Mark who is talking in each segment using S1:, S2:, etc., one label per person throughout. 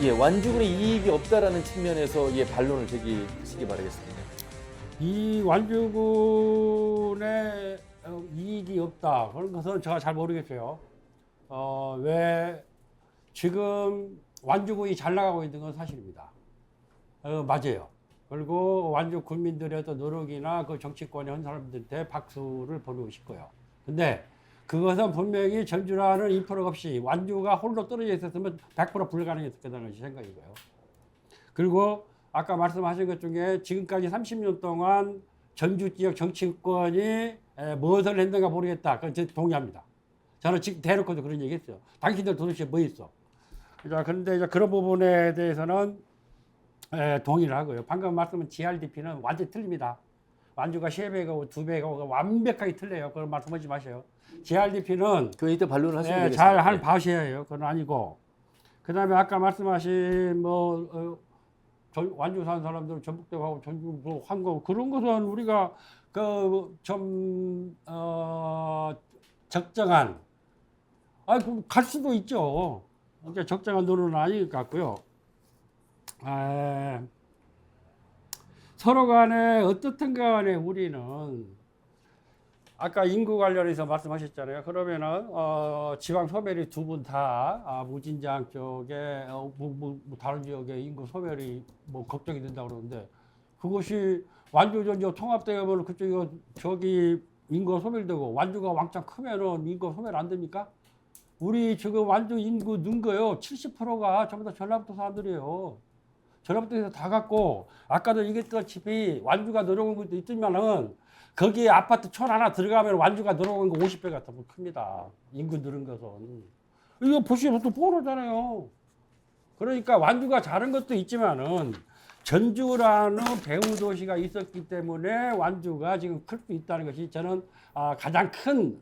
S1: 예, 완주군의 이익이 없다라는 측면에서 예, 반론을 제기하시기 바라겠습니다.
S2: 이 완주군의 이익이 없다 그런 것은 제가 잘 모르겠어요. 왜 지금 완주군이 잘 나가고 있는 건 사실입니다. 맞아요. 그리고 완주 군민들의 어떤 노력이나 그 정치권에 한 사람들한테 박수를 보내고 싶고요. 근데 그것은 분명히 전주라는 인프라 없이 완주가 홀로 떨어져 있었으면 100% 불가능했겠다는 생각이고요. 그리고 아까 말씀하신 것 중에 지금까지 30년 동안 전주 지역 정치권이 무엇을 했는가 모르겠다. 그건 제가 동의합니다. 저는 지금 대놓고도 그런 얘기 했어요. 당신들 도대체 뭐 있어? 자, 그런데 이제 그런 부분에 대해서는 동의를 하고요. 방금 말씀은 GRDP는 완전히 틀립니다. 완주가 3배가 2배가 완벽하게 틀려요. 그런 말씀하지 마세요. GRDP는
S1: 그 이때 반론을 하시면 되겠습니다.
S2: 잘할 봐셔야 해요. 그건 아니고. 그 다음에 아까 말씀하신 완주 사는 사람들 전북대 가고 전주 한거 그런 것은 우리가 적정한 갈 수도 있죠. 그러니까 적정한 돈은 아닐 것 같고요. 서로 간에 어떻든 간에 우리는 아까 인구 관련해서 말씀하셨잖아요. 그러면은 지방 소멸이 두 분 다 무진장 쪽에 다른 지역에 인구 소멸이 걱정이 된다고 그러는데 그것이 완주 전주 통합되면 그쪽이 저기 인구가 소멸되고 완주가 왕창 크면은 인구가 소멸 안 됩니까? 우리 지금 완주 인구 는 거요. 70%가 전부 다 전라북도 사람들이에요. 전라북도에서 다 갖고 아까도 얘기했다시피 완주가 늘어온 것도 있지만은 거기에 아파트 촌 하나 들어가면 완주가 늘어온 거 50배가 더 큽니다. 인구 늘은 것은. 이거 보시면 또 뻔하잖아요. 그러니까 완주가 잘한 것도 있지만은 전주라는 배후 도시가 있었기 때문에 완주가 지금 클 수 있다는 것이 저는 가장 큰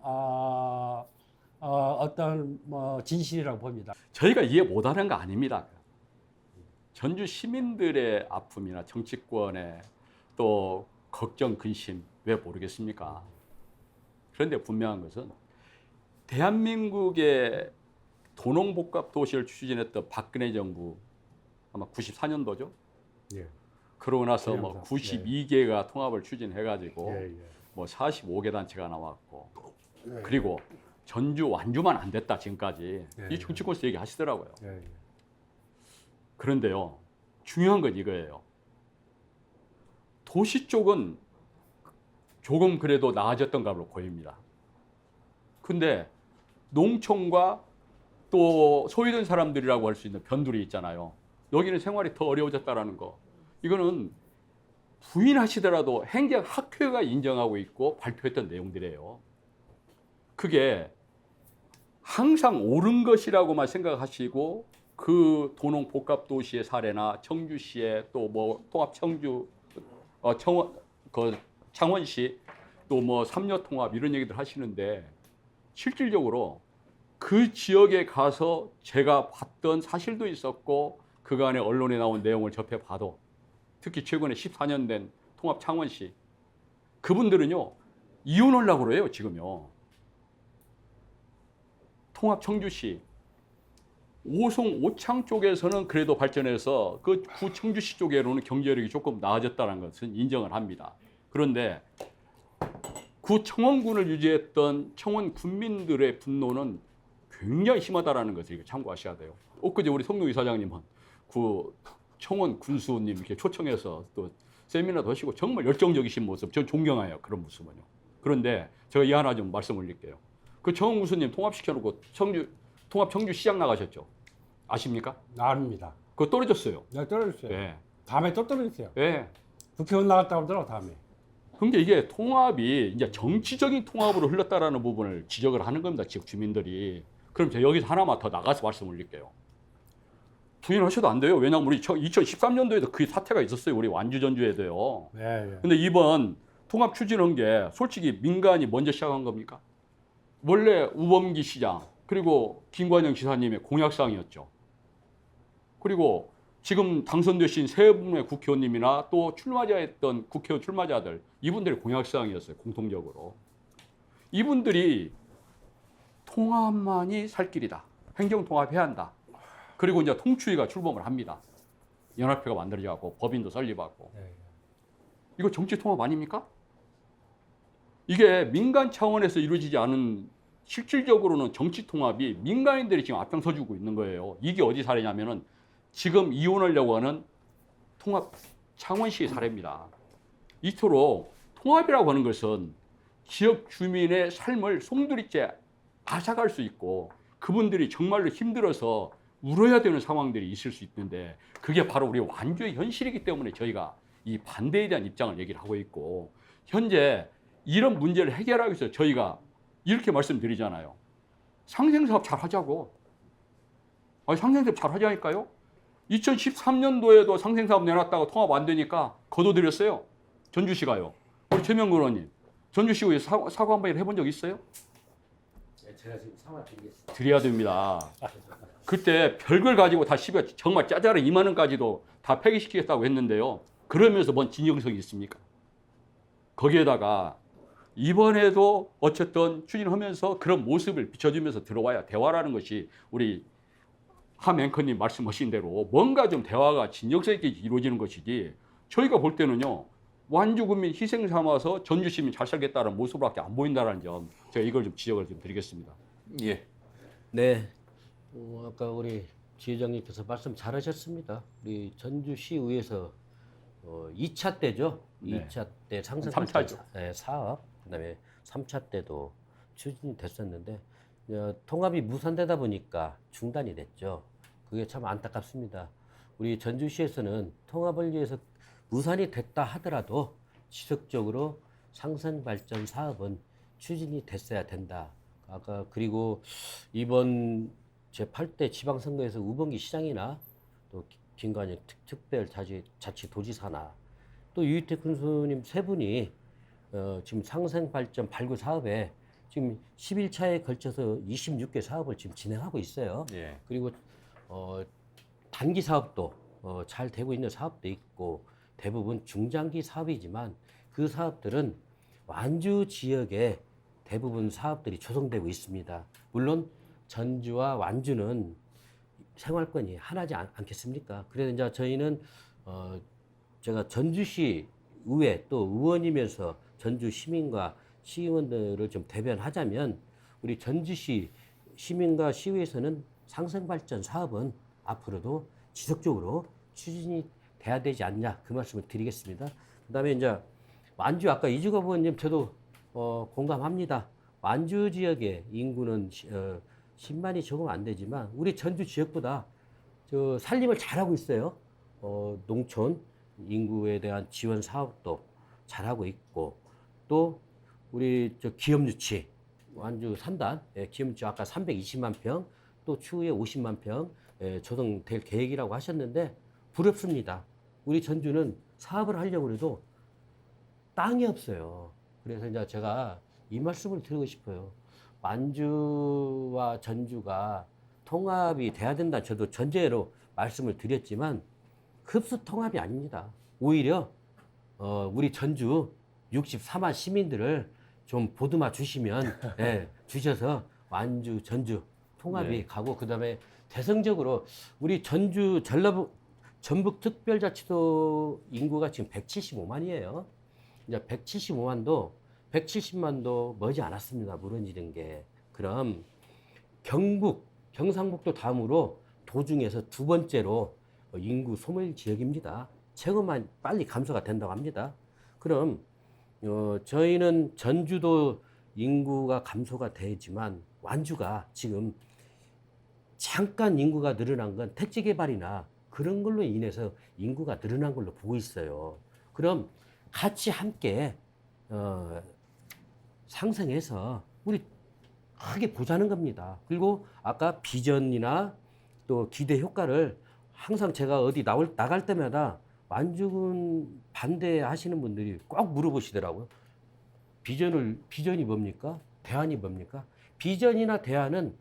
S2: 어떤 진실이라고 봅니다.
S3: 저희가 이해 못하는 거 아닙니다. 전주 시민들의 아픔이나 정치권의 또 걱정, 근심 왜 모르겠습니까? 그런데 분명한 것은 대한민국의 도농복합 도시를 추진했던 박근혜 정부 아마 94년도죠.
S2: 예.
S3: 그러고 나서 뭐 92개가 통합을 추진해가지고
S2: 예.
S3: 뭐 45개 단체가 나왔고
S2: 예.
S3: 그리고 전주 완주만 안 됐다 지금까지
S2: 예.
S3: 이 정치권에서 얘기하시더라고요.
S2: 예.
S3: 그런데요, 중요한 건 이거예요. 도시 쪽은 조금 그래도 나아졌던 걸로 보입니다. 근데 농촌과 또 소외된 사람들이라고 할 수 있는 변두리 있잖아요. 여기는 생활이 더 어려워졌다라는 거. 이거는 부인하시더라도 행정학회가 인정하고 있고 발표했던 내용들이에요. 그게 항상 옳은 것이라고만 생각하시고 그 도농 복합 도시의 사례나 청주시의 또 뭐 통합 청주 창원시 또 뭐 삼려 통합 이런 얘기들 하시는데 실질적으로 그 지역에 가서 제가 봤던 사실도 있었고 그간의 언론에 나온 내용을 접해 봐도 특히 최근에 14년 된 통합 창원시 그분들은요 이혼하려고 그래요 지금요. 통합 청주시 오송 오창 쪽에서는 그래도 발전해서 그 구 청주시 쪽으로는 경제력이 조금 나아졌다는 것은 인정을 합니다. 그런데 구 청원군을 유지했던 청원 군민들의 분노는 굉장히 심하다라는 것을 참고하셔야 돼요. 엊그제 우리 성노 이사장님은 구 청원 군수님 이렇게 초청해서 또 세미나도 하시고 정말 열정적이신 모습, 저 존경해요 그런 모습은요. 그런데 제가 이 하나 좀 말씀 올릴게요. 그 청원 군수님 통합시켜놓고 통합 청주시장 나가셨죠? 아십니까?
S2: 압니다.
S3: 그거 떨어졌어요.
S2: 네, 떨어졌어요.
S3: 네.
S2: 다음에 또 떨어졌어요.
S3: 네.
S2: 국회의원 나갔다 오더라고 다음에.
S3: 근데 이게 통합이 이제 정치적인 통합으로 흘렀다라는 부분을 지적을 하는 겁니다. 지역 주민들이. 그럼 제가 여기서 하나만 더 나가서 말씀 올릴게요. 부인하셔도 안 돼요. 왜냐하면 우리 2013년도에도 그 사태가 있었어요. 우리 완주 전주에도요.
S2: 네.
S3: 근데 이번 통합 추진한 게 솔직히 민간이 먼저 시작한 겁니까? 원래 우범기 시장 그리고 김관영 지사님의 공약사항이었죠. 그리고 지금 당선되신 세 분의 국회의원님이나 또 출마자였던 국회의원 출마자들 이분들의 공약사항이었어요. 공통적으로. 이분들이 통합만이 살 길이다. 행정통합해야 한다. 그리고 이제 통추위가 출범을 합니다. 연합회가 만들어져갖고 법인도 설립하고. 이거 정치 통합 아닙니까? 이게 민간 차원에서 이루어지지 않은 실질적으로는 정치 통합이 민간인들이 지금 앞장서주고 있는 거예요. 이게 어디 사례냐면은 지금 이혼하려고 하는 통합 창원시의 사례입니다. 이토록 통합이라고 하는 것은 지역 주민의 삶을 송두리째 앗아갈 수 있고 그분들이 정말로 힘들어서 울어야 되는 상황들이 있을 수 있는데 그게 바로 우리 완주의 현실이기 때문에 저희가 이 반대에 대한 입장을 얘기를 하고 있고 현재 이런 문제를 해결하기 위해서 저희가 이렇게 말씀드리잖아요. 상생사업 잘 하자고. 아니, 상생사업 잘 하자니까요. 2013년도에도 상생사업 내놨다가 통합 안 되니까 거둬들였어요. 전주시가요. 우리 최명근 의원님, 전주시의회 사과 한번 해본 적 있어요?
S4: 네, 제가 지금 사과 드리겠습니다.
S3: 드려야 됩니다. 그때 별걸 가지고 다 시비가 정말 짜잘한 2만 원까지도 다 폐기시키겠다고 했는데요. 그러면서 뭔 진정성이 있습니까? 거기에다가 이번에도 어쨌든 추진하면서 그런 모습을 비춰주면서 들어와야 대화라는 것이 우리 함 앵커님 말씀하신 대로 뭔가 좀 대화가 진정성 있게 이루어지는 것이지 저희가 볼 때는요. 완주군민 희생 삼아서 전주시민 잘 살겠다는 모습밖에 안 보인다는 점 제가 이걸 좀 지적을 좀 드리겠습니다.
S1: 예.
S4: 네, 아까 우리 지회장님께서 말씀 잘하셨습니다. 우리 전주시의회에서 2차 때죠.
S3: 네.
S4: 2차 때 상생
S3: 3차죠.
S4: 사업, 그다음에 3차 때도 추진이 됐었는데 통합이 무산되다 보니까 중단이 됐죠. 그게 참 안타깝습니다. 우리 전주시에서는 통합을 위해서 무산이 됐다 하더라도 지속적으로 상생발전 사업은 추진이 됐어야 된다. 아까 그리고 이번 제8대 지방선거에서 우범기 시장이나 또 김관영 특별자치도지사나 또 유희택 군수님 세 분이 지금 상생발전 발굴 사업에 지금 11차에 걸쳐서 26개 사업을 지금 진행하고 있어요.
S3: 예.
S4: 그리고 단기 사업도 잘 되고 있는 사업도 있고 대부분 중장기 사업이지만 그 사업들은 완주 지역에 대부분 사업들이 조성되고 있습니다. 물론 전주와 완주는 생활권이 하나지 않겠습니까? 그래서 이제 저희는 제가 전주시 의회 또 의원이면서 전주 시민과 시의원들을 좀 대변하자면 우리 전주시 시민과 시의회에서는 상생발전 사업은 앞으로도 지속적으로 추진이 돼야 되지 않냐 그 말씀을 드리겠습니다. 그다음에 이제 완주 아까 이주갑 의원님 저도 공감합니다. 완주 지역의 인구는 10만이 조금 안 되지만 우리 전주 지역보다 저 살림을 잘하고 있어요. 농촌 인구에 대한 지원 사업도 잘하고 있고 또 우리 저 기업유치 완주 3단 기업유치 아까 320만 평 또 추후에 50만 평 조성될 계획이라고 하셨는데 부럽습니다. 우리 전주는 사업을 하려고 해도 땅이 없어요. 그래서 이제 제가 이 말씀을 드리고 싶어요. 완주와 전주가 통합이 돼야 된다. 저도 전제로 말씀을 드렸지만 흡수 통합이 아닙니다. 오히려 우리 전주 64만 시민들을 좀 보듬어 주시면 주셔서 완주 전주 통합이 가고 그다음에 대성적으로 우리 전주 전북 특별자치도 인구가 지금 175만이에요. 이제 170만도 머지 않았습니다. 무너지는 게. 그럼 경상북도 다음으로 도중에서 두 번째로 인구 소멸 지역입니다. 최고만 빨리 감소가 된다고 합니다. 그럼 저희는 전주도 인구가 감소가 되지만 완주가 지금 잠깐 인구가 늘어난 건 택지 개발이나 그런 걸로 인해서 인구가 늘어난 걸로 보고 있어요. 그럼 같이 함께 상생해서 우리 크게 보자는 겁니다. 그리고 아까 비전이나 또 기대 효과를 항상 제가 어디 나갈 때마다 완주군 반대하시는 분들이 꼭 물어보시더라고요. 비전이 뭡니까? 대안이 뭡니까? 비전이나 대안은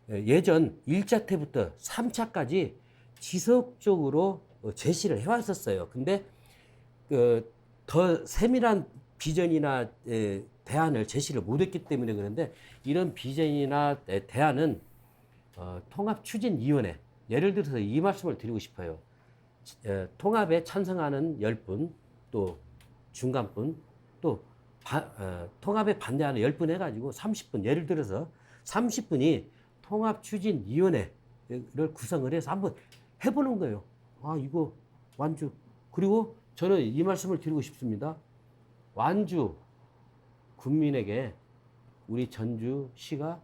S4: 예전 1차 때부터 3차까지 지속적으로 제시를 해왔었어요. 근데 더 세밀한 비전이나 대안을 제시를 못했기 때문에 그런데 이런 비전이나 대안은 통합추진위원회 예를 들어서 이 말씀을 드리고 싶어요. 통합에 찬성하는 10분, 또 중간분, 또 통합에 반대하는 10분 해가지고 30분, 예를 들어서 30분이 통합추진위원회를 구성을 해서 한번 해보는 거예요. 아, 이거 완주. 그리고 저는 이 말씀을 드리고 싶습니다. 완주 군민에게 우리 전주시가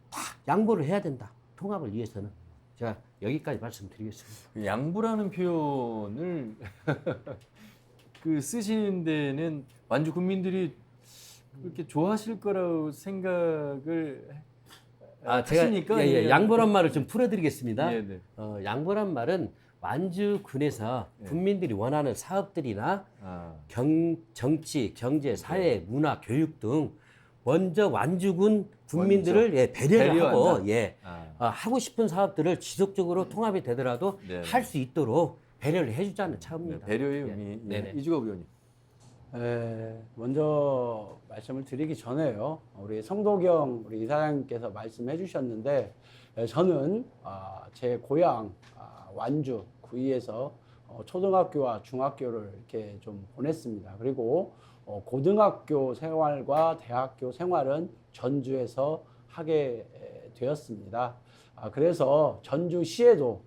S4: 다 양보를 해야 된다. 통합을 위해서는. 제가 여기까지 말씀드리겠습니다.
S1: 양보라는 표현을 그 쓰시는 데는 완주 국민들이 그렇게 좋아하실 거라고 생각을
S4: 제가
S1: 하십니까?
S4: 양보란 말을 좀 풀어드리겠습니다.
S1: 네.
S4: 양보란 말은 완주군에서 국민들이 원하는 사업들이나 정치, 경제, 사회, 문화, 교육 등 먼저 완주군 국민들을 배려를 하고 하고 싶은 사업들을 지속적으로 통합이 되더라도 할 수 있도록 배려를 해주자는 차원입니다.
S1: 배려의 의미. 이주갑 의원님.
S5: 먼저 말씀을 드리기 전에요. 우리 성도경 우리 이사장님께서 말씀해 주셨는데 저는 제 고향 완주 구의에서 초등학교와 중학교를 이렇게 좀 보냈습니다. 그리고 고등학교 생활과 대학교 생활은 전주에서 하게 되었습니다. 그래서 전주시에도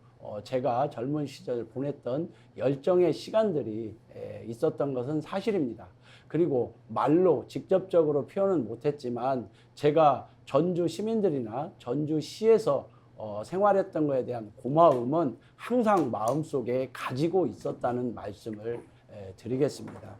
S5: 제가 젊은 시절 보냈던 열정의 시간들이 있었던 것은 사실입니다. 그리고 말로 직접적으로 표현은 못했지만 제가 전주 시민들이나 전주시에서 생활했던 것에 대한 고마움은 항상 마음속에 가지고 있었다는 말씀을 드리겠습니다.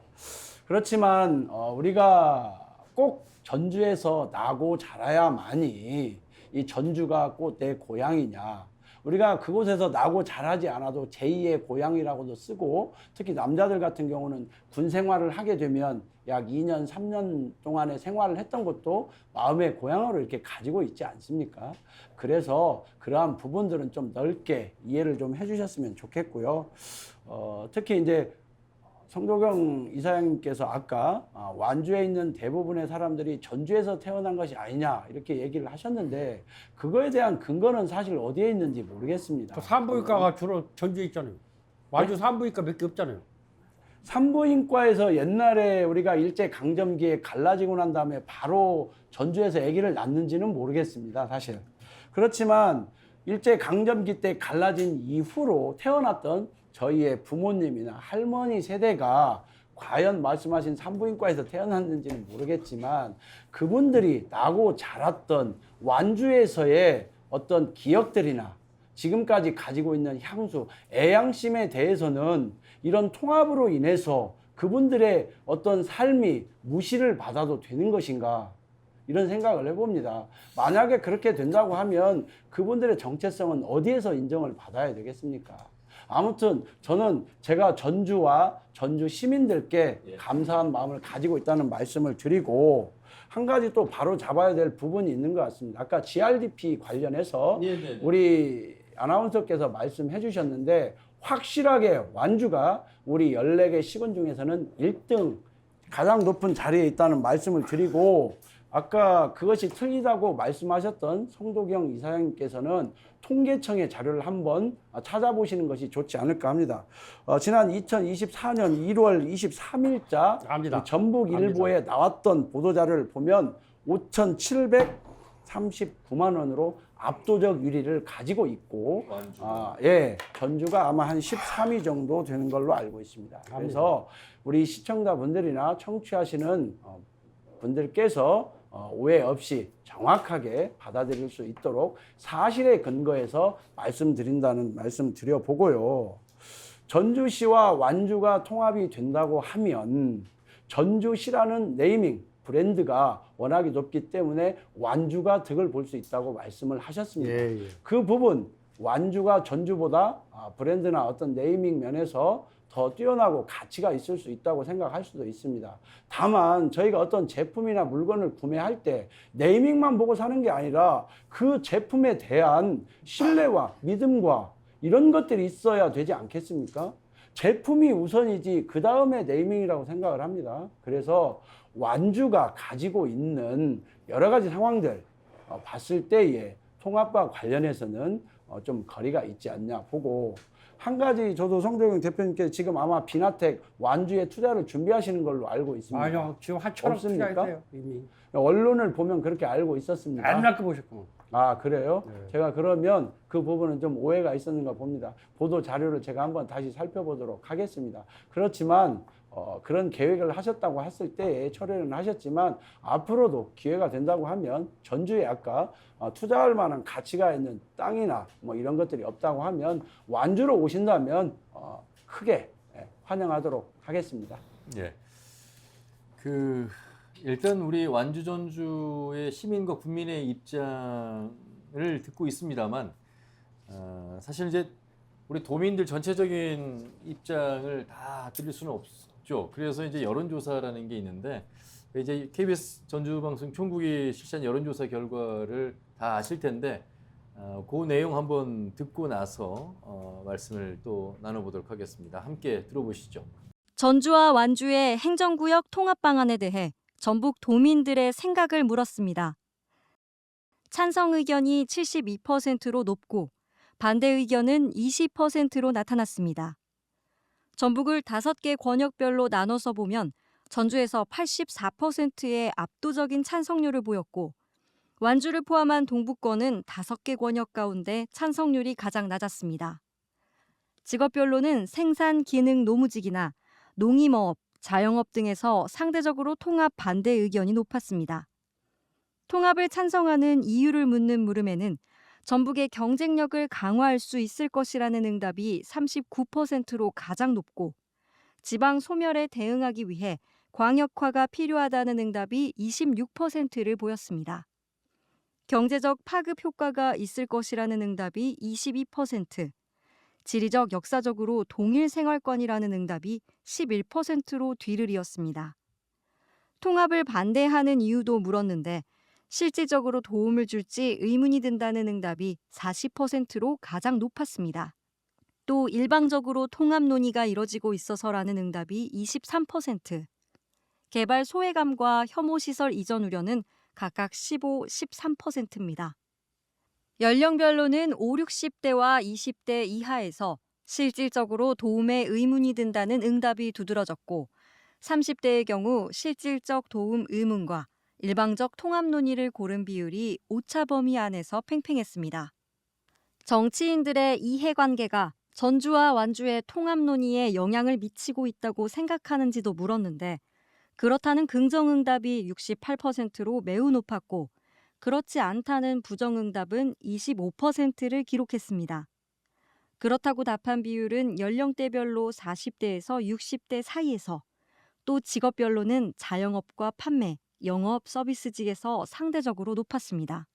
S5: 그렇지만 우리가 꼭 전주에서 나고 자라야만이 이 전주가 꼭 내 고향이냐, 우리가 그곳에서 나고 자라지 않아도 제2의 고향이라고도 쓰고, 특히 남자들 같은 경우는 군 생활을 하게 되면 약 2년, 3년 동안의 생활을 했던 것도 마음의 고향으로 이렇게 가지고 있지 않습니까? 그래서 그러한 부분들은 좀 넓게 이해를 좀 해주셨으면 좋겠고요. 특히 이제 성도경 이사장님께서 아까 완주에 있는 대부분의 사람들이 전주에서 태어난 것이 아니냐 이렇게 얘기를 하셨는데, 그거에 대한 근거는 사실 어디에 있는지 모르겠습니다.
S2: 그 산부인과가 주로 전주에 있잖아요. 완주 산부인과 몇 개 없잖아요.
S5: 산부인과에서 옛날에 우리가 일제강점기에 갈라지고 난 다음에 바로 전주에서 아기를 낳는지는 모르겠습니다, 사실. 그렇지만 일제강점기 때 갈라진 이후로 태어났던 저희의 부모님이나 할머니 세대가 과연 말씀하신 산부인과에서 태어났는지는 모르겠지만, 그분들이 나고 자랐던 완주에서의 어떤 기억들이나 지금까지 가지고 있는 향수, 애양심에 대해서는 이런 통합으로 인해서 그분들의 어떤 삶이 무시를 받아도 되는 것인가, 이런 생각을 해봅니다. 만약에 그렇게 된다고 하면 그분들의 정체성은 어디에서 인정을 받아야 되겠습니까? 아무튼 저는 제가 전주와 전주 시민들께 감사한 마음을 가지고 있다는 말씀을 드리고, 한 가지 또 바로 잡아야 될 부분이 있는 것 같습니다. 아까 GRDP 관련해서 우리 아나운서께서 말씀해 주셨는데, 확실하게 완주가 우리 14개 시군 중에서는 1등 가장 높은 자리에 있다는 말씀을 드리고, 아까 그것이 틀리다고 말씀하셨던 성도경 이사장님께서는 통계청의 자료를 한번 찾아보시는 것이 좋지 않을까 합니다. 지난 2024년 1월 23일자 전북일보에 나왔던 보도자료를 보면 5,739만 원으로 압도적 유리를 가지고 있고, 전주가 아마 한 13위 정도 되는 걸로 알고 있습니다. 그래서 우리 시청자분들이나 청취하시는 분들께서 오해 없이 정확하게 받아들일 수 있도록 사실에 근거해서 말씀드린다는 말씀 드려보고요. 전주시와 완주가 통합이 된다고 하면 전주시라는 네이밍 브랜드가 워낙에 높기 때문에 완주가 득을 볼 수 있다고 말씀을 하셨습니다. 그 부분, 완주가 전주보다 브랜드나 어떤 네이밍 면에서 더 뛰어나고 가치가 있을 수 있다고 생각할 수도 있습니다. 다만 저희가 어떤 제품이나 물건을 구매할 때 네이밍만 보고 사는 게 아니라 그 제품에 대한 신뢰와 믿음과 이런 것들이 있어야 되지 않겠습니까? 제품이 우선이지 그 다음에 네이밍이라고 생각을 합니다. 그래서 완주가 가지고 있는 여러 가지 상황들 봤을 때에 통합과 관련해서는 좀 거리가 있지 않냐 보고, 한 가지 저도 성도경 대표님께서 지금 아마 비나텍 완주에 투자를 준비하시는 걸로 알고 있습니다.
S2: 아니요, 지금 한 천억
S5: 없습니까?
S2: 투자했어요 이미.
S5: 언론을 보면 그렇게 알고 있었습니다.
S2: 옛날 거 보셨구만.
S5: 아, 그래요?
S2: 네.
S5: 제가 그러면 그 부분은 좀 오해가 있었는가 봅니다. 보도 자료를 제가 한번 다시 살펴보도록 하겠습니다. 그렇지만 그런 계획을 하셨다고 했을 때 철회는 하셨지만, 앞으로도 기회가 된다고 하면 전주에 아까 투자할 만한 가치가 있는 땅이나 뭐 이런 것들이 없다고 하면 완주로 오신다면 크게 환영하도록 하겠습니다.
S1: 예. 일단 우리 완주 전주의 시민과 국민의 입장을 듣고 있습니다만, 사실 이제 우리 도민들 전체적인 입장을 다 드릴 수는 없죠. 그래서 이제 여론조사라는 게 있는데, 이제 KBS 전주방송 총국이 실시한 여론조사 결과를 다 아실 텐데, 그 내용 한번 듣고 나서 말씀을 또 나눠보도록 하겠습니다. 함께 들어보시죠.
S6: 전주와 완주의 행정구역 통합 방안에 대해 전북 도민들의 생각을 물었습니다. 찬성 의견이 72%로 높고 반대 의견은 20%로 나타났습니다. 전북을 5개 권역별로 나눠서 보면 전주에서 84%의 압도적인 찬성률을 보였고, 완주를 포함한 동부권은 5개 권역 가운데 찬성률이 가장 낮았습니다. 직업별로는 생산, 기능, 노무직이나 농임어업, 자영업 등에서 상대적으로 통합 반대 의견이 높았습니다. 통합을 찬성하는 이유를 묻는 물음에는 전북의 경쟁력을 강화할 수 있을 것이라는 응답이 39%로 가장 높고, 지방 소멸에 대응하기 위해 광역화가 필요하다는 응답이 26%를 보였습니다. 경제적 파급 효과가 있을 것이라는 응답이 22%, 지리적 역사적으로 동일 생활권이라는 응답이 11%로 뒤를 이었습니다. 통합을 반대하는 이유도 물었는데 실질적으로 도움을 줄지 의문이 든다는 응답이 40%로 가장 높았습니다. 또 일방적으로 통합 논의가 이뤄지고 있어서라는 응답이 23%, 개발 소외감과 혐오시설 이전 우려는 각각 15, 13%입니다. 연령별로는 5, 60대와 20대 이하에서 실질적으로 도움에 의문이 든다는 응답이 두드러졌고, 30대의 경우 실질적 도움 의문과 일방적 통합 논의를 고른 비율이 오차 범위 안에서 팽팽했습니다. 정치인들의 이해관계가 전주와 완주의 통합 논의에 영향을 미치고 있다고 생각하는지도 물었는데, 그렇다는 긍정응답이 68%로 매우 높았고, 그렇지 않다는 부정응답은 25%를 기록했습니다. 그렇다고 답한 비율은 연령대별로 40대에서 60대 사이에서, 또 직업별로는 자영업과 판매, 영업 서비스직에서 상대적으로 높았습니다.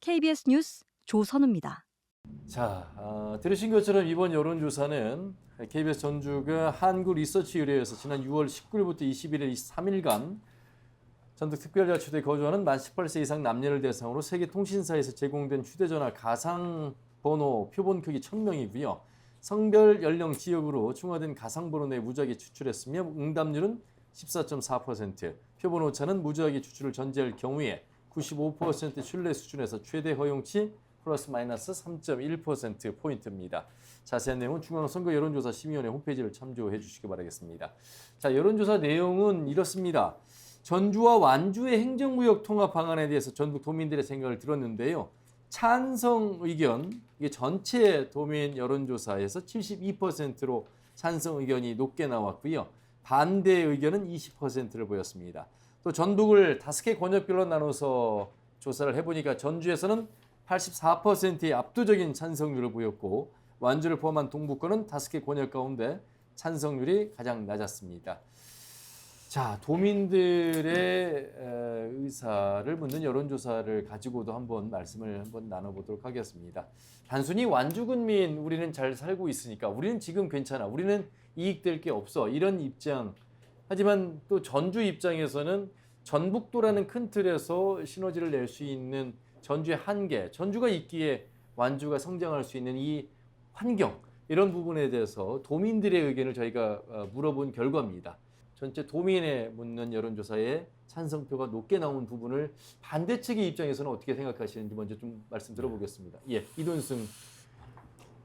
S6: KBS 뉴스 조선우입니다.
S1: 자, 들으신 것처럼 이번 여론조사는 KBS 전주가 한국리서치 의뢰에서 지난 6월 19일부터 21일 3일간 전북특별자치도에 거주하는 만 18세 이상 남녀를 대상으로 세계 통신사에서 제공된 휴대전화 가상번호 표본 크기 1000명이고요. 성별, 연령, 지역으로 중화된 가상번호 내 무작위 추출했으며 응답률은 14.4%, 표본 오차는 무작위 추출을 전제할 경우에 95% 신뢰 수준에서 최대 허용치 플러스 마이너스 3.1%포인트입니다. 자세한 내용은 중앙선거 여론조사 심의위원회 홈페이지를 참조해 주시기 바라겠습니다. 자, 여론조사 내용은 이렇습니다. 전주와 완주의 행정구역 통합 방안에 대해서 전북 도민들의 생각을 들었는데요. 찬성 의견, 이게 전체 도민 여론조사에서 72%로 찬성 의견이 높게 나왔고요. 반대 의견은 20%를 보였습니다. 또 전북을 5개 권역별로 나눠서 조사를 해보니까 전주에서는 84%의 압도적인 찬성률을 보였고, 완주를 포함한 동부권은 5개 권역 가운데 찬성률이 가장 낮았습니다. 자, 도민들의 의사를 묻는 여론조사를 가지고도 한번 말씀을 한번 나눠보도록 하겠습니다. 단순히 완주군민 우리는 잘 살고 있으니까 우리는 지금 괜찮아, 우리는 이익될 게 없어, 이런 입장. 하지만 또 전주 입장에서는 전북도라는 큰 틀에서 시너지를 낼 수 있는 전주의 한계, 전주가 있기에 완주가 성장할 수 있는 이 환경, 이런 부분에 대해서 도민들의 의견을 저희가 물어본 결과입니다. 전체 도민에 묻는 여론조사에 찬성표가 높게 나온 부분을 반대측의 입장에서는 어떻게 생각하시는지 먼저 좀 말씀 들어보겠습니다. 예, 이돈승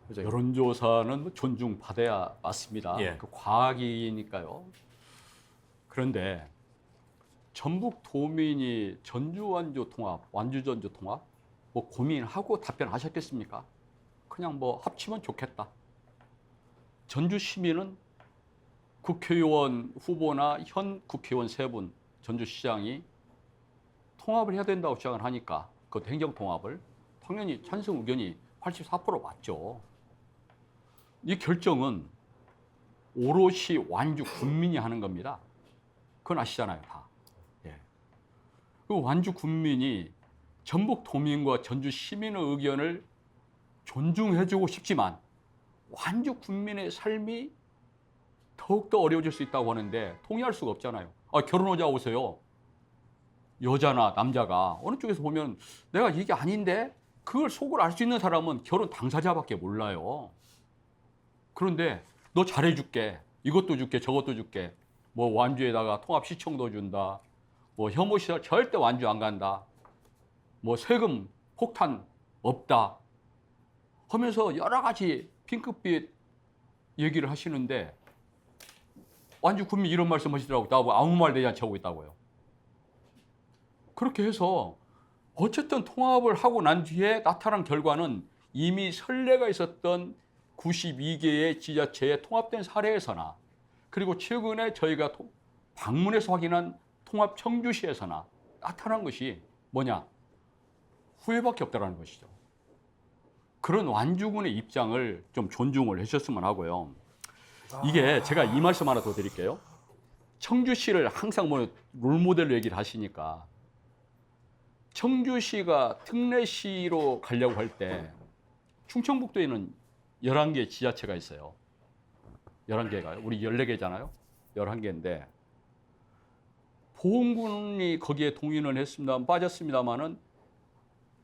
S1: 부장님.
S3: 여론조사는 뭐 존중받아야 맞습니다.
S1: 예.
S3: 그 과학이니까요. 그런데 전북 도민이 전주 완주 통합, 완주 전주 통합 뭐 고민하고 답변하셨겠습니까? 그냥 뭐 합치면 좋겠다. 전주 시민은 국회의원 후보나 현 국회의원 3분, 전주시장이 통합을 해야 된다고 주장을 하니까 그것도 행정통합을 당연히 찬성 의견이 84% 맞죠. 이 결정은 오롯이 완주 군민이 하는 겁니다. 그건 아시잖아요, 다. 예. 그 완주 군민이 전북 도민과 전주 시민의 의견을 존중해주고 싶지만 완주 군민의 삶이 더욱더 어려워질 수 있다고 하는데 동의할 수가 없잖아요. 결혼하자 오세요. 여자나 남자가 어느 쪽에서 보면 내가 이게 아닌데 그걸 속을 알 수 있는 사람은 결혼 당사자밖에 몰라요. 그런데 너 잘해줄게. 이것도 줄게 저것도 줄게. 뭐 완주에다가 통합시청도 준다. 뭐 혐오시설 절대 완주 안 간다. 뭐 세금 폭탄 없다. 하면서 여러 가지 핑크빛 얘기를 하시는데 완주 군민 이런 말씀 하시더라고요. 나 뭐 아무 말 대잔치 하고 있다고요. 그렇게 해서 어쨌든 통합을 하고 난 뒤에 나타난 결과는 이미 선례가 있었던 92개의 지자체에 통합된 사례에서나 그리고 최근에 저희가 방문해서 확인한 통합 청주시에서나 나타난 것이 뭐냐? 후회밖에 없다는 것이죠. 그런 완주군의 입장을 좀 존중을 해주셨으면 하고요. 이게 제가 이 말씀 하나 더 드릴게요. 청주시를 항상 뭐 롤모델로 얘기를 하시니까 청주시가 특례시로 가려고 할 때 충청북도에는 11개 지자체가 있어요. 11개가요. 우리 14개잖아요. 11개인데 보험군이 거기에 동의는 했습니다. 빠졌습니다만은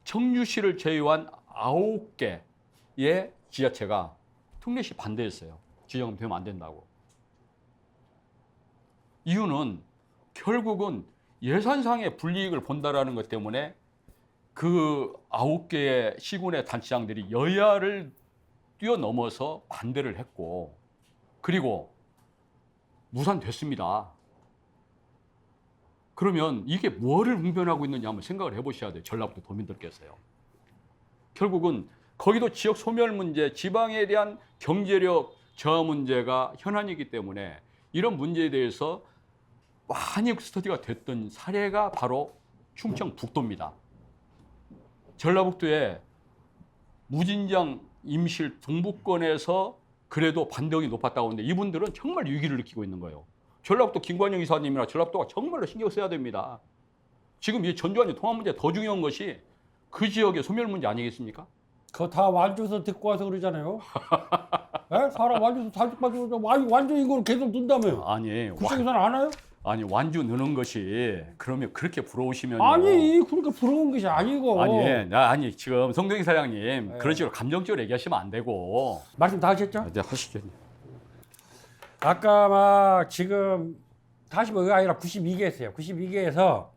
S3: 청주시를 제외한 9개의 지자체가 특례시 반대했어요. 지정되면 안 된다고. 이유는 결국은 예산상의 불이익을 본다라는 것 때문에 그 9개의 시군의 단체장들이 여야를 뛰어넘어서 반대를 했고 그리고 무산됐습니다. 그러면 이게 뭐를 웅변하고 있느냐 한번 생각을 해보셔야 돼요. 전라북도 도민들께서요. 결국은 거기도 지역 소멸 문제, 지방에 대한 경제력 저하 문제가 현안이기 때문에 이런 문제에 대해서 많이 스터디가 됐던 사례가 바로 충청북도입니다. 전라북도에 무진장 임실 동북권에서 그래도 반대응이 높았다고 하는데 이분들은 정말 위기를 느끼고 있는 거예요. 전라북도 김관영 이사님이나 전라북도가 정말로 신경 써야 됩니다. 지금 이 전주완주 통합 문제 더 중요한 것이 그 지역의 소멸 문제 아니겠습니까?
S2: 그거 다 완주에서 듣고 와서 그러잖아요. 에? 사람 완주에서 다 듣고 와서 완주 인구를 계속 둔다며요.
S3: 아니,
S2: 구청에서는 안 와요?
S3: 아니 완주 느는 것이 그러면 그렇게 부러우시면
S2: 아니 그러니까 부러운 것이 아니고.
S3: 아니 지금 성동희 사장님 그런 식으로 감정적으로 얘기하시면 안 되고
S2: 말씀 다 하셨죠?
S3: 이제 하시죠.
S2: 아까 막 지금 다시 뭐가 아니라 92개였어요. 92개에서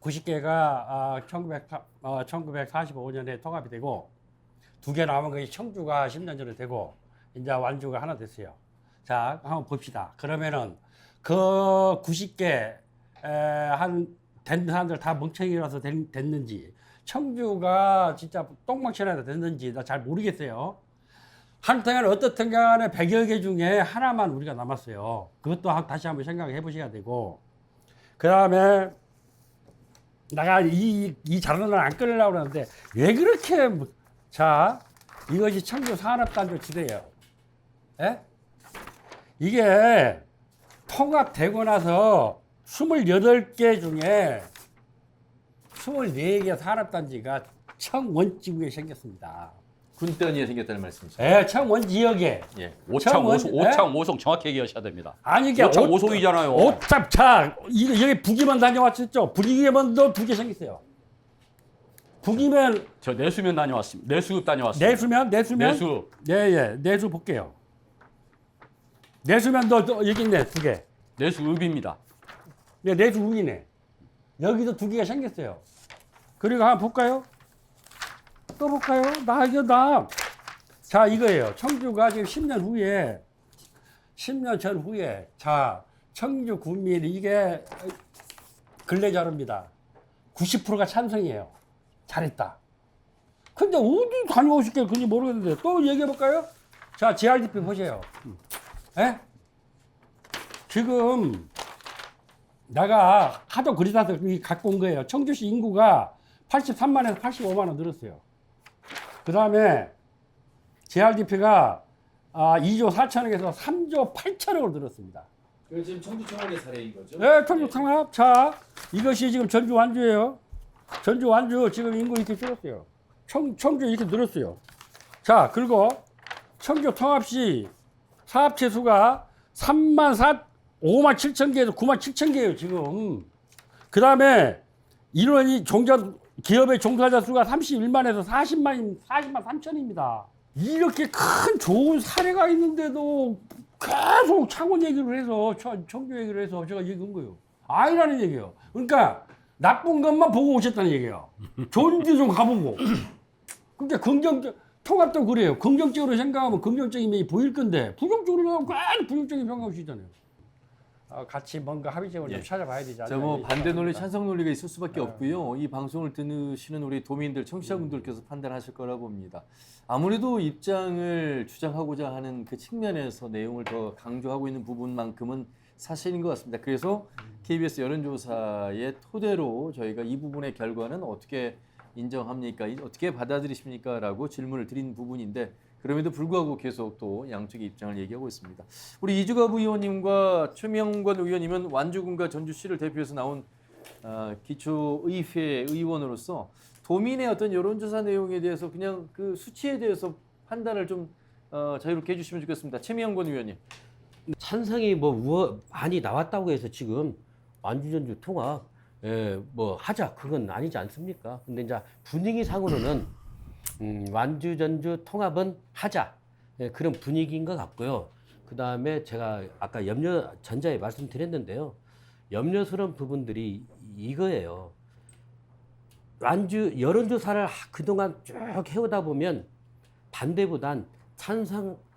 S2: 90개가 1945년에 통합이 되고 2개 남은 것이 청주가 10년 전에 되고 이제 완주가 하나 됐어요. 자, 한번 봅시다. 그러면은 그 90개 된 사람들 다 멍청이라서 됐는지 청주가 진짜 똥망치라서 됐는지 나 잘 모르겠어요. 한편에 어떻든 간에 100여 개 중에 하나만 우리가 남았어요. 그것도 다시 한번 생각해 보셔야 되고 그 다음에 내가 이 자료는 안 끌려고 그러는데 왜 그렇게 자 이것이 청주 산업단지 지대예요. 예? 이게 통합되고 나서 28개 중에 24개 산업단지가 청원지구에 생겼습니다.
S1: 군단위에 생겼다는 말씀이죠.
S2: 예, 청원지역에.
S1: 예.
S3: 오창 정확히 얘기하셔야 됩니다.
S2: 아니 이게
S3: 오창 오송이잖아요.
S2: 자, 여기 북이면 다녀왔었죠. 북이면도 2개 생겼어요. 북이면
S3: 저 내수면 다녀왔습니다. 내수 다녀왔습니다.
S2: 내수면
S3: 내수.
S2: 예, 내수 볼게요. 내수면도 여기 있네 2개.
S3: 내수읍입니다.
S2: 네, 내주 우이네. 여기도 두 개가 생겼어요. 그리고 한번 볼까요? 또 볼까요? 자, 이거예요. 청주가 지금 10년 전 후에, 자, 청주 구민, 이게 근래 자료입니다. 90%가 찬성이에요. 잘했다. 근데 어디 다녀오실게 그런지 모르겠는데, 또 얘기해볼까요? 자, GRDP 보세요. 에? 지금, 내가 하도 그리다서 갖고 온 거예요. 청주시 인구가 83만에서 85만 늘었어요. 그 다음에 GRDP가 2조 4천억에서 3조 8천억으로 늘었습니다.
S1: 그 지금 청주청원의 사례인 거죠?
S2: 네, 청주창합. 자, 이것이 지금 전주 완주예요. 전주 완주 지금 인구 이렇게 줄었어요. 청주 이렇게 늘었어요. 자, 그리고 청주 통합시 사업체 수가 5만 7천 개에서 9만 7천 개예요, 지금. 그 다음에 인원이 기업의 종사자 수가 31만에서 40만 3천입니다. 이렇게 큰 좋은 사례가 있는데도 계속 창원 얘기를 해서, 청주 얘기를 해서 제가 얘기한 거예요. 아니라는 얘기예요. 그러니까 나쁜 것만 보고 오셨다는 얘기예요. 좋은 데 좀 가보고. 그러니까 통합도 그래요. 긍정적으로 생각하면 긍정적인 면이 보일 건데, 부정적으로 생각하면 괜히 부정적인 생각하시잖아요. 같이 뭔가 합의점을 좀 찾아봐야 되지 않나.
S1: 뭐 반대 논리, 찬성 논리가 있을 수밖에 없고요. 이 방송을 듣시는 우리 도민들, 청취자분들께서 판단하실 거라 봅니다. 아무래도 입장을 주장하고자 하는 그 측면에서 내용을 더 강조하고 있는 부분만큼은 사실인 것 같습니다. 그래서 KBS 여론조사의 토대로 저희가 이 부분의 결과는 어떻게 인정합니까? 어떻게 받아들이십니까? 라고 질문을 드린 부분인데, 그럼에도 불구하고 계속 또 양쪽의 입장을 얘기하고 있습니다. 우리 이주갑 의원님과 최명관 의원님은 완주군과 전주시를 대표해서 나온 기초의회 의원으로서 도민의 어떤 여론조사 내용에 대해서 그냥 그 수치에 대해서 판단을 좀 자유롭게 해주시면 좋겠습니다. 최명관 의원님.
S4: 찬성이 많이 나왔다고 해서 지금 완주 전주 통합 뭐 하자 그건 아니지 않습니까? 근데 이제 분위기상으로는 완주 전주 통합은 하자 그런 분위기인 것 같고요. 그 다음에 제가 아까 전자에 말씀드렸는데요. 염려스러운 부분들이 이거예요. 완주 여론조사를 그동안 쭉 해오다 보면 반대보단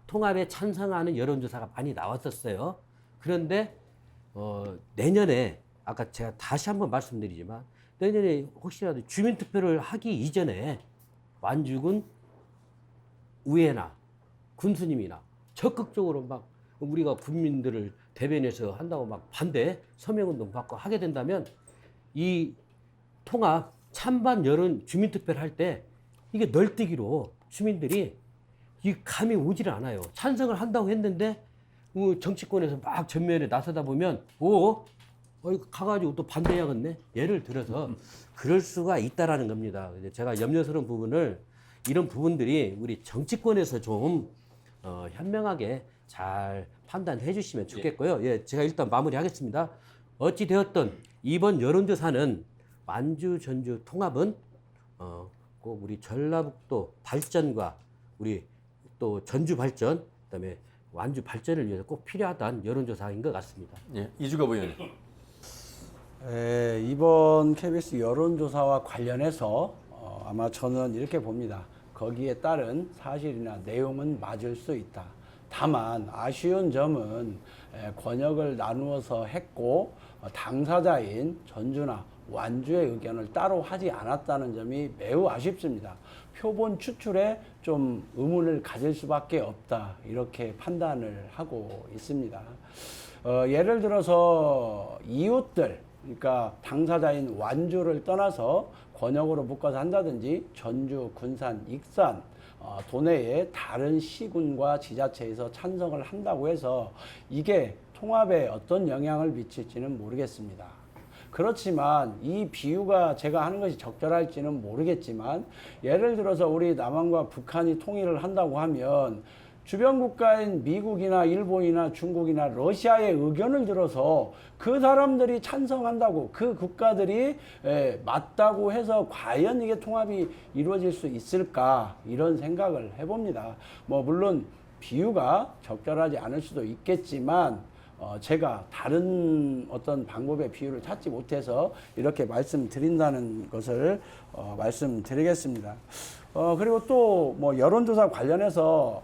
S4: 통합에 찬성하는 여론조사가 많이 나왔었어요. 그런데 내년에 아까 제가 다시 한번 말씀드리지만 내년에 혹시라도 주민투표를 하기 이전에 완주군 의회나 군수님이나 적극적으로 막 우리가 국민들을 대변해서 한다고 막 반대 서명운동 받고 하게 된다면 이 통합 찬반 여론 주민투표를 할 때 이게 널뛰기로 주민들이 이 감이 오지를 않아요. 찬성을 한다고 했는데 정치권에서 막 전면에 나서다 보면 가가지고 또 반대하겠네. 예를 들어서 그럴 수가 있다라는 겁니다. 제가 염려스러운 부분을 이런 부분들이 우리 정치권에서 좀 현명하게 잘 판단해 주시면 좋겠고요. 예, 제가 일단 마무리하겠습니다. 어찌 되었든 이번 여론조사는 완주 전주 통합은 꼭 우리 전라북도 발전과 우리 또 전주 발전, 그다음에 완주 발전을 위해서 꼭 필요하다는 여론조사인 것 같습니다.
S1: 예, 이주갑 의원님.
S5: 이번 KBS 여론조사와 관련해서 아마 저는 이렇게 봅니다. 거기에 따른 사실이나 내용은 맞을 수 있다. 다만 아쉬운 점은 권역을 나누어서 했고 당사자인 전주나 완주의 의견을 따로 하지 않았다는 점이 매우 아쉽습니다. 표본 추출에 좀 의문을 가질 수밖에 없다. 이렇게 판단을 하고 있습니다. 예를 들어서 이웃들, 그러니까 당사자인 완주를 떠나서 권역으로 묶어서 한다든지 전주, 군산, 익산, 도내의 다른 시군과 지자체에서 찬성을 한다고 해서 이게 통합에 어떤 영향을 미칠지는 모르겠습니다. 그렇지만 이 비유가 제가 하는 것이 적절할지는 모르겠지만 예를 들어서 우리 남한과 북한이 통일을 한다고 하면 주변 국가인 미국이나 일본이나 중국이나 러시아의 의견을 들어서 그 사람들이 찬성한다고 그 국가들이 맞다고 해서 과연 이게 통합이 이루어질 수 있을까 이런 생각을 해봅니다. 뭐 물론 비유가 적절하지 않을 수도 있겠지만 제가 다른 어떤 방법의 비유를 찾지 못해서 이렇게 말씀드린다는 것을 말씀드리겠습니다. 그리고 또 뭐 여론조사 관련해서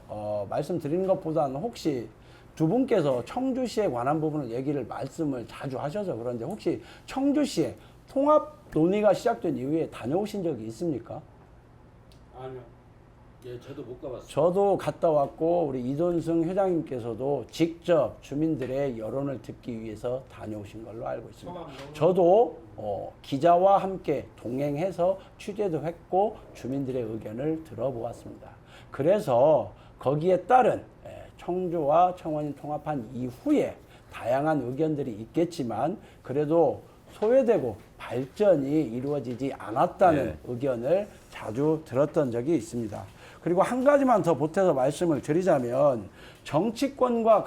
S5: 말씀드리는 것보다는 혹시 두 분께서 청주시에 관한 부분을 말씀을 자주 하셔서 그런데 혹시 청주시에 통합 논의가 시작된 이후에 다녀오신 적이 있습니까?
S4: 아니요. 예, 저도 못 가봤어요.
S5: 저도 갔다 왔고 우리 이돈승 회장님께서도 직접 주민들의 여론을 듣기 위해서 다녀오신 걸로 알고 있습니다. 저도 기자와 함께 동행해서 취재도 했고 주민들의 의견을 들어보았습니다. 그래서 거기에 따른 청주와 청원이 통합한 이후에 다양한 의견들이 있겠지만 그래도 소외되고 발전이 이루어지지 않았다는 의견을 자주 들었던 적이 있습니다. 그리고 한 가지만 더 보태서 말씀을 드리자면 정치권과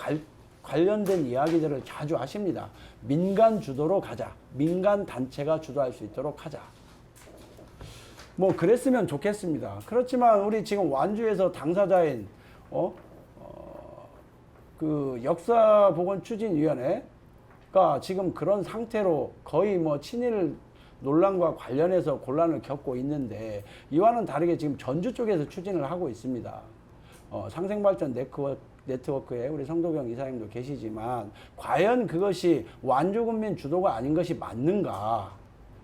S5: 관련된 이야기들을 자주 하십니다. 민간 주도로 가자. 민간 단체가 주도할 수 있도록 하자. 뭐 그랬으면 좋겠습니다. 그렇지만 우리 지금 완주에서 당사자인 그 역사보건추진위원회가 지금 그런 상태로 거의 뭐 친일 논란과 관련해서 곤란을 겪고 있는데 이와는 다르게 지금 전주 쪽에서 추진을 하고 있습니다. 상생발전 네트워크에 우리 성도경 이사님도 계시지만 과연 그것이 완주군민 주도가 아닌 것이 맞는가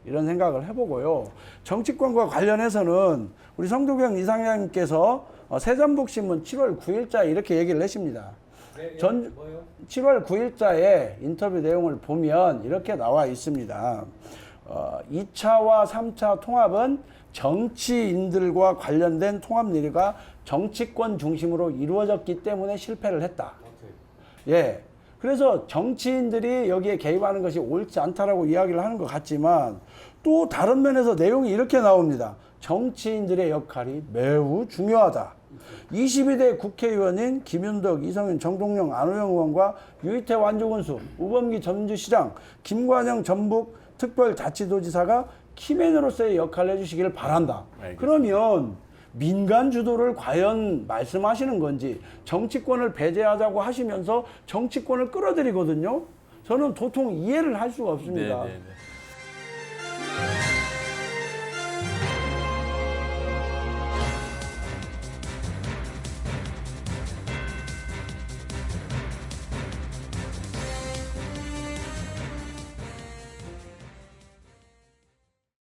S5: 이런 생각을 해보고요. 정치권과 관련해서는 우리 성도경 이사님께서 세전복신문 7월 9일자 이렇게 얘기를 하십니다. 7월 9일자에 인터뷰 내용을 보면 이렇게 나와 있습니다. 2차와 3차 통합은 정치인들과 관련된 통합 논의가 정치권 중심으로 이루어졌기 때문에 실패를 했다. 예. 그래서 정치인들이 여기에 개입하는 것이 옳지 않다라고 이야기를 하는 것 같지만 또 다른 면에서 내용이 이렇게 나옵니다. 정치인들의 역할이 매우 중요하다. 22대 국회의원인 김윤덕, 이성윤, 정동영, 안호영 의원과 유희태 완주군수, 우범기 전주시장, 김관영 전북 특별자치도지사가 키맨으로서의 역할을 해주시기를 바란다.
S3: 알겠습니다.
S5: 그러면 민간 주도를 과연 말씀하시는 건지 정치권을 배제하자고 하시면서 정치권을 끌어들이거든요. 저는 도통 이해를 할 수가 없습니다.
S1: 네, 네, 네.